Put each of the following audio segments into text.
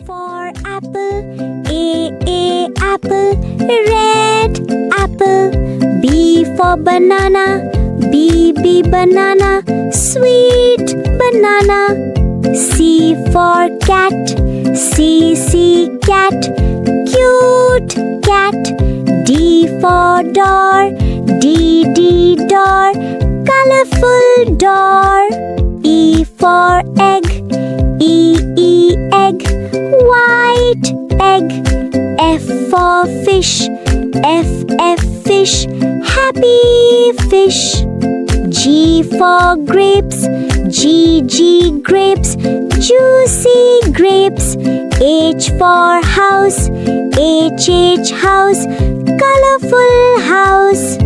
for apple, A apple, red apple. B for banana, B banana, sweet banana. C for cat, C cat, cute cat. D for door, D door, colorful door. E for egg, E egg, white egg. F for fish, F fish, happy fish. G for grapes, G grapes, juicy grapes. H for house, H house, colorful house.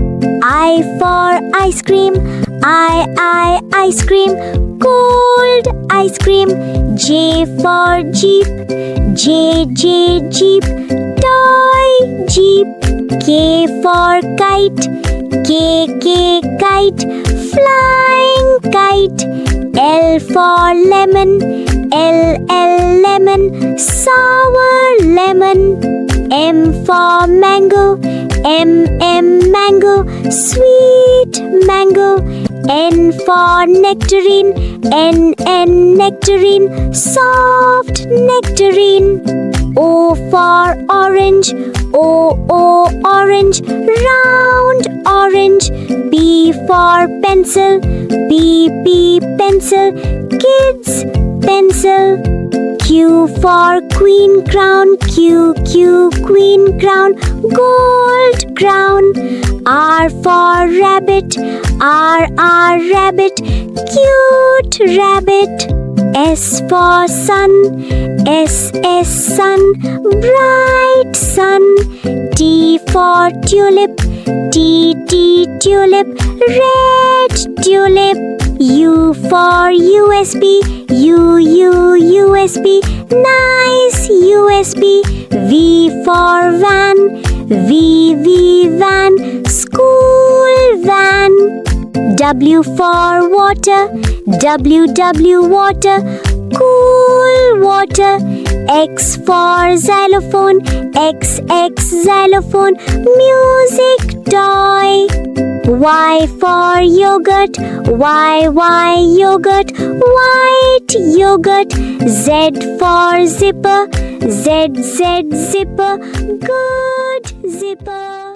I for ice cream, I ice cream, cold ice cream. J for jeep, J jeep, toy jeep. K for kite, K kite, flying kite. L for lemon, L lemon, sour lemon. M for mango, M mango, sweet mango. N for nectarine, N nectarine, soft nectarine. O for orange, O orange, round orange. P for pencil, P pencil, kids pencil. Q for queen crown, Q queen crown, gold crown. R for rabbit, R rabbit, cute rabbit. S for sun, S sun, bright sun. T for tulip, T tulip, red tulip. U for USB, USB, nice USB. V for van, V van, school van. W for water, W water, cool water. X for xylophone, X xylophone, music toy. Y for yogurt, Y yogurt, white yogurt. Z for zipper, Z zipper, good zipper.